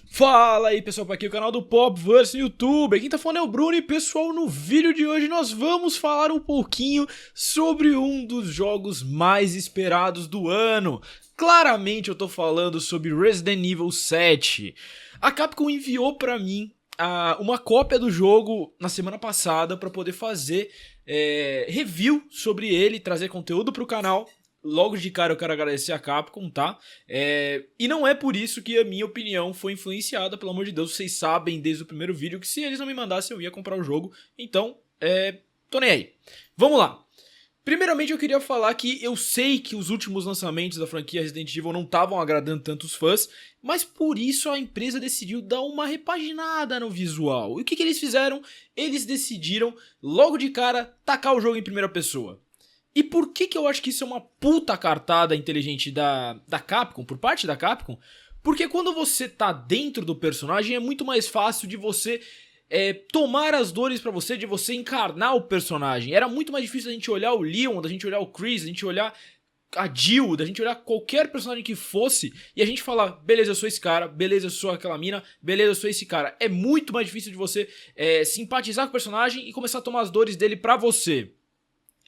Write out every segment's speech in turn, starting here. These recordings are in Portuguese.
Fala aí pessoal, aqui é o canal do Popverse no YouTube, quem tá falando é o Bruno e pessoal, no vídeo de hoje nós vamos falar um pouquinho sobre um dos jogos mais esperados do ano. Claramente eu tô falando sobre Resident Evil 7. A Capcom enviou pra mim uma cópia do jogo na semana passada pra poder fazer review sobre ele, trazer conteúdo pro canal. Logo de cara eu quero agradecer a Capcom, tá? E não é por isso que a minha opinião foi influenciada, pelo amor de Deus. Vocês sabem desde o primeiro vídeo que se eles não me mandassem eu ia comprar o jogo. Então, tô nem aí. Vamos lá. Primeiramente eu queria falar que eu sei que os últimos lançamentos da franquia Resident Evil não estavam agradando tantos fãs, mas por isso a empresa decidiu dar uma repaginada no visual. E o que eles fizeram? Eles decidiram, logo de cara, tacar o jogo em primeira pessoa. E por que eu acho que isso é uma puta cartada inteligente da Capcom, por parte da Capcom? Porque quando você tá dentro do personagem é muito mais fácil de você tomar as dores pra você, de você encarnar o personagem. Era muito mais difícil a gente olhar o Leon, da gente olhar o Chris, da gente olhar a Jill, da gente olhar qualquer personagem que fosse e a gente falar, beleza, eu sou esse cara, beleza, eu sou aquela mina, beleza, eu sou esse cara. É muito mais difícil de você simpatizar com o personagem e começar a tomar as dores dele pra você.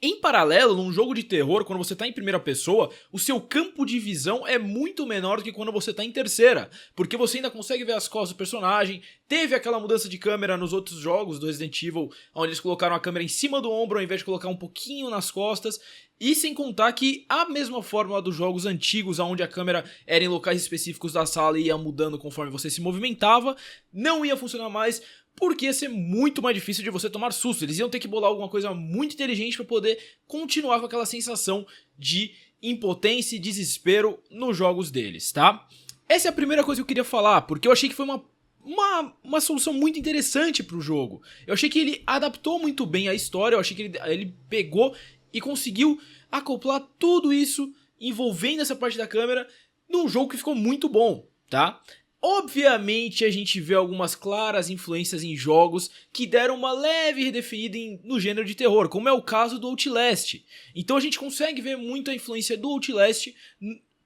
Em paralelo, num jogo de terror, quando você tá em primeira pessoa, o seu campo de visão é muito menor do que quando você tá em terceira, porque você ainda consegue ver as costas do personagem. Teve aquela mudança de câmera nos outros jogos do Resident Evil, onde eles colocaram a câmera em cima do ombro ao invés de colocar um pouquinho nas costas. E sem contar que a mesma fórmula dos jogos antigos, onde a câmera era em locais específicos da sala e ia mudando conforme você se movimentava, não ia funcionar mais, porque ia ser muito mais difícil de você tomar susto. Eles iam ter que bolar alguma coisa muito inteligente para poder continuar com aquela sensação de impotência e desespero nos jogos deles, tá? Essa é a primeira coisa que eu queria falar, porque eu achei que foi uma solução muito interessante pro jogo. Eu achei que ele adaptou muito bem a história, eu achei que ele pegou e conseguiu acoplar tudo isso, envolvendo essa parte da câmera, num jogo que ficou muito bom, tá? Obviamente a gente vê algumas claras influências em jogos que deram uma leve redefinida no gênero de terror, como é o caso do Outlast. Então a gente consegue ver muito a influência do Outlast.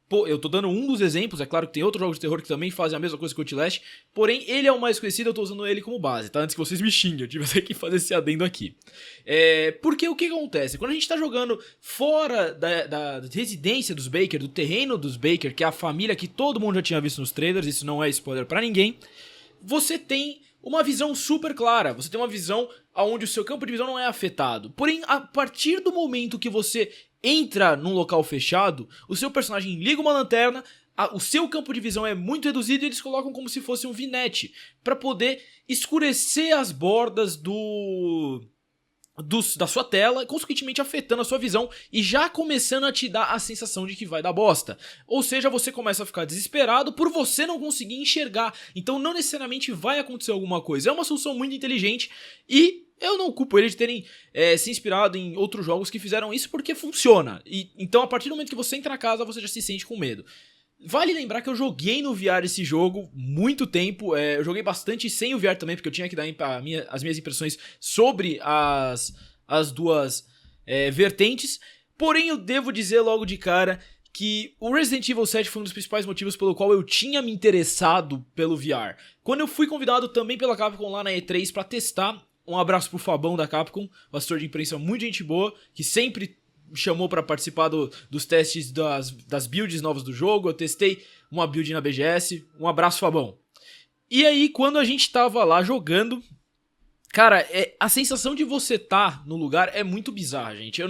Pô, eu tô dando um dos exemplos, é claro que tem outros jogos de terror que também fazem a mesma coisa que o Outlast, porém ele é o mais conhecido, eu tô usando ele como base, tá? Antes que vocês me xinguem, eu tive que fazer esse adendo aqui. Porque o que acontece? Quando a gente tá jogando fora da residência dos Baker, do terreno dos Baker, que é a família que todo mundo já tinha visto nos trailers, isso não é spoiler pra ninguém, você tem uma visão super clara, você tem uma visão onde o seu campo de visão não é afetado. Porém, a partir do momento que você entra num local fechado, o seu personagem liga uma lanterna, o seu campo de visão é muito reduzido e eles colocam como se fosse um vinete para poder escurecer as bordas da sua tela, consequentemente afetando a sua visão e já começando a te dar a sensação de que vai dar bosta. Ou seja, você começa a ficar desesperado por você não conseguir enxergar. Então não necessariamente vai acontecer alguma coisa. É uma solução muito inteligente e eu não culpo eles de terem se inspirado em outros jogos que fizeram isso porque funciona. Então a partir do momento que você entra na casa, você já se sente com medo. Vale lembrar que eu joguei no VR esse jogo muito tempo, eu joguei bastante sem o VR também, porque eu tinha que dar as minhas impressões sobre as duas vertentes. Porém eu devo dizer logo de cara que o Resident Evil 7 foi um dos principais motivos pelo qual eu tinha me interessado pelo VR. Quando eu fui convidado também pela Capcom lá na E3 pra testar, um abraço pro Fabão da Capcom, o assessor de imprensa muito gente boa, que sempre me chamou pra participar dos testes das builds novas do jogo. Eu testei uma build na BGS, um abraço Fabão. E aí quando a gente tava lá jogando, cara, a sensação de você tá no lugar é muito bizarra, gente.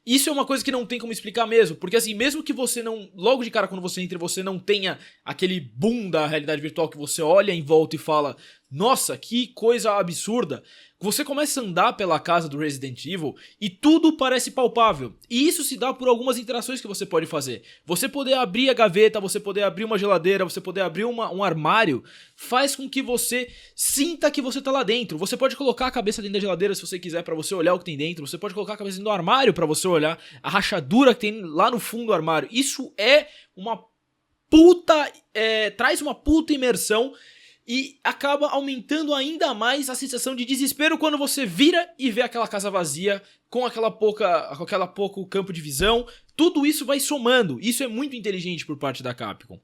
Isso é uma coisa que não tem como explicar mesmo, porque assim, mesmo que você não, logo de cara quando você entra, você não tenha aquele boom da realidade virtual que você olha em volta e fala, nossa, que coisa absurda, você começa a andar pela casa do Resident Evil e tudo parece palpável. E isso se dá por algumas interações que você pode fazer. Você poder abrir a gaveta, você poder abrir uma geladeira, você poder abrir um armário, faz com que você sinta que você tá lá dentro. Você pode colocar a cabeça dentro da geladeira se você quiser pra você olhar o que tem dentro. Você pode colocar a cabeça dentro do armário pra você olhar a rachadura que tem lá no fundo do armário. Isso é uma puta... traz uma puta imersão e acaba aumentando ainda mais a sensação de desespero quando você vira e vê aquela casa vazia, com aquela pouco campo de visão. Tudo isso vai somando, isso é muito inteligente por parte da Capcom.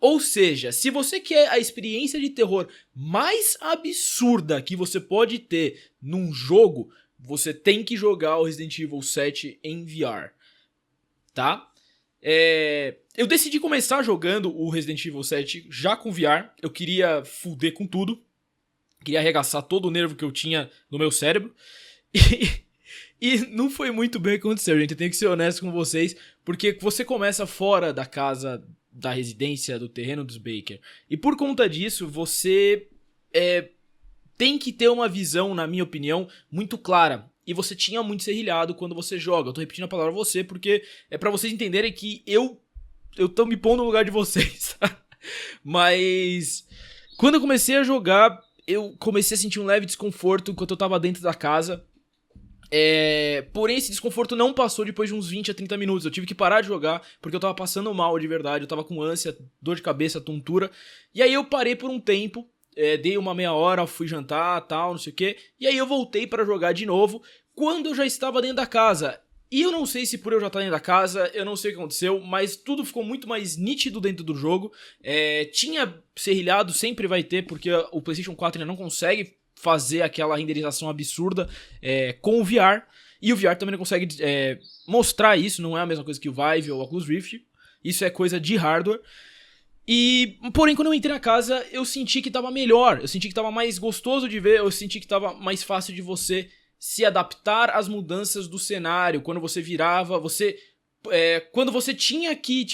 Ou seja, se você quer a experiência de terror mais absurda que você pode ter num jogo, você tem que jogar o Resident Evil 7 em VR, tá? Eu decidi começar jogando o Resident Evil 7 já com VR. Eu queria fuder com tudo. Queria arregaçar todo o nervo que eu tinha no meu cérebro. E não foi muito bem o que aconteceu, gente. Eu tenho que ser honesto com vocês. Porque você começa fora da casa, da residência, do terreno dos Baker. E por conta disso, você tem que ter uma visão, na minha opinião, muito clara. E você tinha muito serrilhado quando você joga. Eu tô repetindo a palavra você porque é pra vocês entenderem que eu tô me pondo no lugar de vocês. Mas quando eu comecei a jogar, eu comecei a sentir um leve desconforto enquanto eu tava dentro da casa. Porém, esse desconforto não passou depois de uns 20 a 30 minutos. Eu tive que parar de jogar porque eu tava passando mal de verdade. Eu tava com ânsia, dor de cabeça, tontura. E aí eu parei por um tempo. Dei uma meia hora, fui jantar, tal, não sei o que. E aí eu voltei pra jogar de novo quando eu já estava dentro da casa. E eu não sei se por eu já estar dentro da casa, eu não sei o que aconteceu, mas tudo ficou muito mais nítido dentro do jogo. Tinha serrilhado, sempre vai ter, porque o PlayStation 4 ainda não consegue fazer aquela renderização absurda com o VR. E o VR também não consegue mostrar isso, não é a mesma coisa que o Vive ou o Oculus Rift. Isso é coisa de hardware. Porém, quando eu entrei na casa, eu senti que tava melhor, eu senti que tava mais gostoso de ver, eu senti que tava mais fácil de você se adaptar às mudanças do cenário. Quando você virava, quando você tinha que,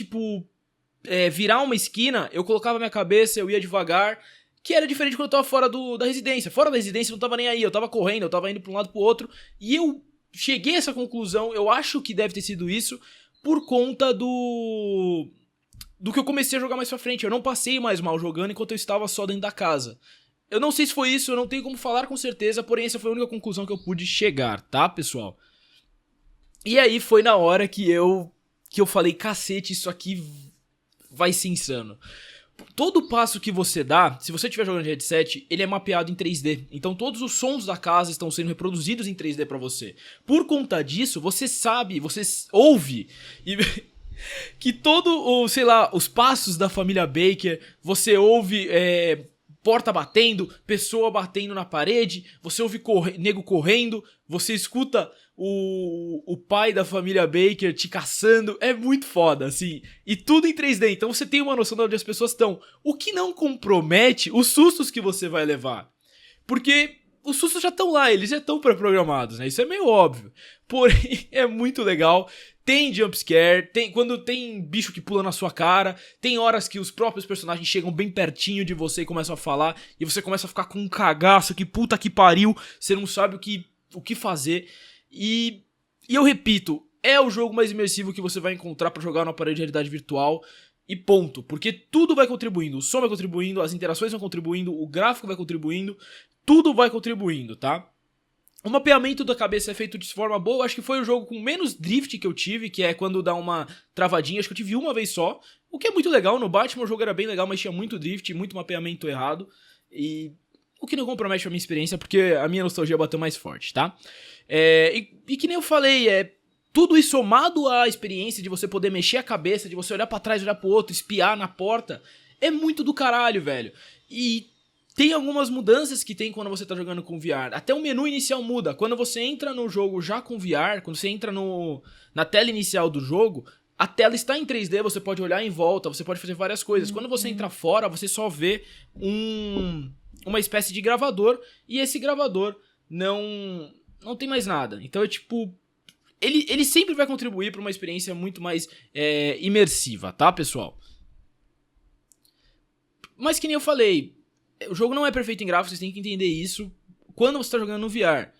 virar uma esquina, eu colocava minha cabeça, eu ia devagar, que era diferente quando eu tava fora da residência. Fora da residência eu não tava nem aí, eu tava correndo, eu tava indo pra um lado pro outro, e eu cheguei a essa conclusão, eu acho que deve ter sido isso, por conta do que eu comecei a jogar mais pra frente. Eu não passei mais mal jogando enquanto eu estava só dentro da casa. Eu não sei se foi isso, eu não tenho como falar com certeza, porém essa foi a única conclusão que eu pude chegar, tá, pessoal? E aí foi na hora que eu falei, cacete, isso aqui vai ser insano. Todo passo que você dá, se você estiver jogando de headset, ele é mapeado em 3D. Então todos os sons da casa estão sendo reproduzidos em 3D pra você. Por conta disso, você sabe, você ouve que os passos da família Baker, você ouve porta batendo, pessoa batendo na parede, você ouve nego correndo, você escuta o pai da família Baker te caçando, é muito foda, assim, e tudo em 3D, então você tem uma noção de onde as pessoas estão, o que não compromete os sustos que você vai levar, porque os sustos já estão lá, eles já estão pré-programados, né, isso é meio óbvio, porém é muito legal. Tem jumpscare, quando tem bicho que pula na sua cara, tem horas que os próprios personagens chegam bem pertinho de você e começam a falar, e você começa a ficar com um cagaço, que puta que pariu, você não sabe o que fazer. E eu repito, é o jogo mais imersivo que você vai encontrar pra jogar no aparelho de realidade virtual, e ponto, porque tudo vai contribuindo, o som vai contribuindo, as interações vão contribuindo, o gráfico vai contribuindo, tudo vai contribuindo, tá? O mapeamento da cabeça é feito de forma boa. Acho que foi o jogo com menos drift que eu tive, que é quando dá uma travadinha. Acho que eu tive uma vez só, o que é muito legal. No Batman o jogo era bem legal, mas tinha muito drift, muito mapeamento errado. E o que não compromete a minha experiência, porque a minha nostalgia bateu mais forte, tá? E que nem eu falei, tudo isso somado à experiência de você poder mexer a cabeça, de você olhar pra trás, olhar pro outro, espiar na porta, é muito do caralho, velho. E tem algumas mudanças que tem quando você tá jogando com VR. Até o menu inicial muda. Quando você entra no jogo já com VR, quando você entra na tela inicial do jogo, a tela está em 3D, você pode olhar em volta, você pode fazer várias coisas. Quando você entra fora, você só vê uma espécie de gravador, e esse gravador não tem mais nada. Então ele sempre vai contribuir para uma experiência muito mais imersiva, tá, pessoal? Mas que nem eu falei, o jogo não é perfeito em gráficos, vocês têm que entender isso quando você está jogando no VR,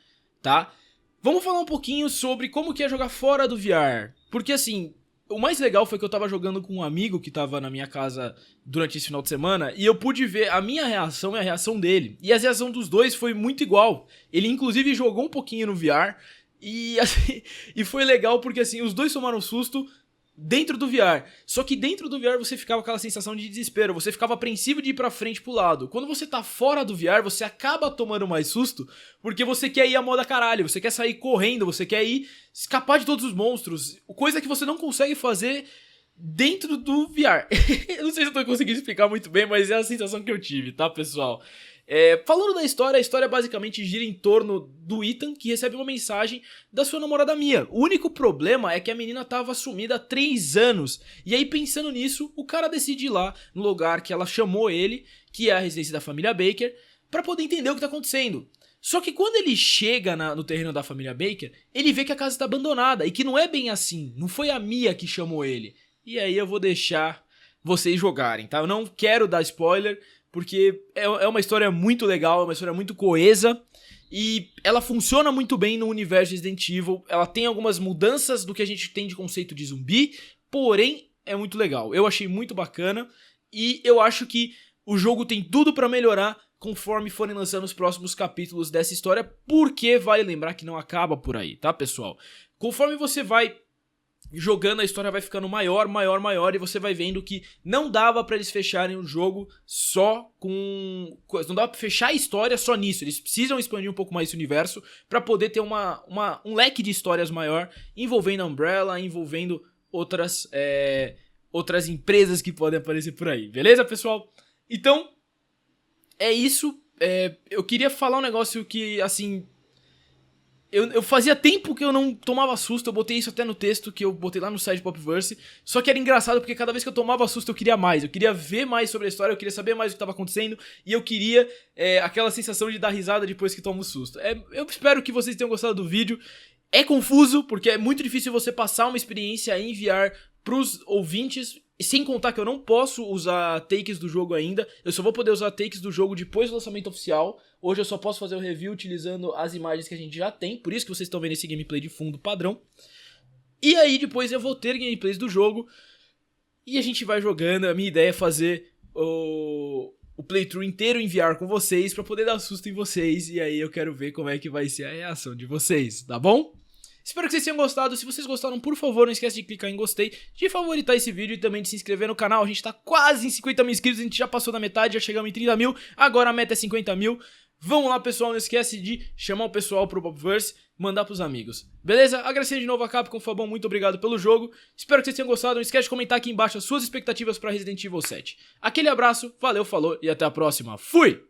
tá? Vamos falar um pouquinho sobre como que é jogar fora do VR. Porque assim, o mais legal foi que eu tava jogando com um amigo que tava na minha casa durante esse final de semana, e eu pude ver a minha reação e a reação dele. E a reação dos dois foi muito igual. Ele inclusive jogou um pouquinho no VR, e assim, e foi legal porque assim, os dois tomaram susto dentro do VR. Só que dentro do VR você ficava com aquela sensação de desespero, você ficava apreensivo de ir pra frente pro lado. Quando você tá fora do VR, você acaba tomando mais susto, porque você quer ir a moda caralho, você quer sair correndo, você quer ir escapar de todos os monstros, coisa que você não consegue fazer dentro do VR. Eu não sei se eu tô conseguindo explicar muito bem, mas é a sensação que eu tive, tá, pessoal? Falando da história, a história basicamente gira em torno do Ethan, que recebe uma mensagem da sua namorada Mia. O único problema é que a menina tava sumida há 3 anos. E aí, pensando nisso, o cara decide ir lá no lugar que ela chamou ele, que é a residência da família Baker, pra poder entender o que tá acontecendo. Só que quando ele chega no terreno da família Baker, ele vê que a casa está abandonada e que não é bem assim, não foi a Mia que chamou ele. E aí eu vou deixar vocês jogarem, tá? Eu não quero dar spoiler, porque é uma história muito legal, é uma história muito coesa e ela funciona muito bem no universo Resident Evil. Ela tem algumas mudanças do que a gente tem de conceito de zumbi, porém é muito legal. Eu achei muito bacana e eu acho que o jogo tem tudo pra melhorar conforme forem lançando os próximos capítulos dessa história, porque vale lembrar que não acaba por aí, tá, pessoal? Conforme você vai jogando, a história vai ficando maior, e você vai vendo que não dava pra eles fecharem o jogo só com... Não dava pra fechar a história só nisso, eles precisam expandir um pouco mais esse universo pra poder ter um leque de histórias maior, envolvendo a Umbrella, envolvendo outras empresas que podem aparecer por aí, beleza, pessoal? Então, é isso. Eu queria falar um negócio que, assim... Eu fazia tempo que eu não tomava susto, eu botei isso até no texto que eu botei lá no site Popverse, só que era engraçado porque cada vez que eu tomava susto eu queria mais, eu queria ver mais sobre a história, eu queria saber mais o que estava acontecendo e eu queria aquela sensação de dar risada depois que tomo susto. Eu espero que vocês tenham gostado do vídeo. É confuso porque é muito difícil você passar uma experiência em VR pros ouvintes, sem contar que eu não posso usar takes do jogo ainda, eu só vou poder usar takes do jogo depois do lançamento oficial. Hoje eu só posso fazer o review utilizando as imagens que a gente já tem, por isso que vocês estão vendo esse gameplay de fundo padrão. E aí depois eu vou ter gameplays do jogo e a gente vai jogando. A minha ideia é fazer o playthrough inteiro em VR com vocês pra poder dar susto em vocês, e aí eu quero ver como é que vai ser a reação de vocês, tá bom? Espero que vocês tenham gostado. Se vocês gostaram, por favor, não esquece de clicar em gostei, de favoritar esse vídeo e também de se inscrever no canal. A gente tá quase em 50 mil inscritos, a gente já passou da metade, já chegamos em 30 mil, agora a meta é 50 mil. Vamos lá, pessoal, não esquece de chamar o pessoal pro Popverse, mandar pros amigos. Beleza? Agradecer de novo a Capcom, Fabão, muito obrigado pelo jogo. Espero que vocês tenham gostado, não esquece de comentar aqui embaixo as suas expectativas pra Resident Evil 7. Aquele abraço, valeu, falou e até a próxima. Fui!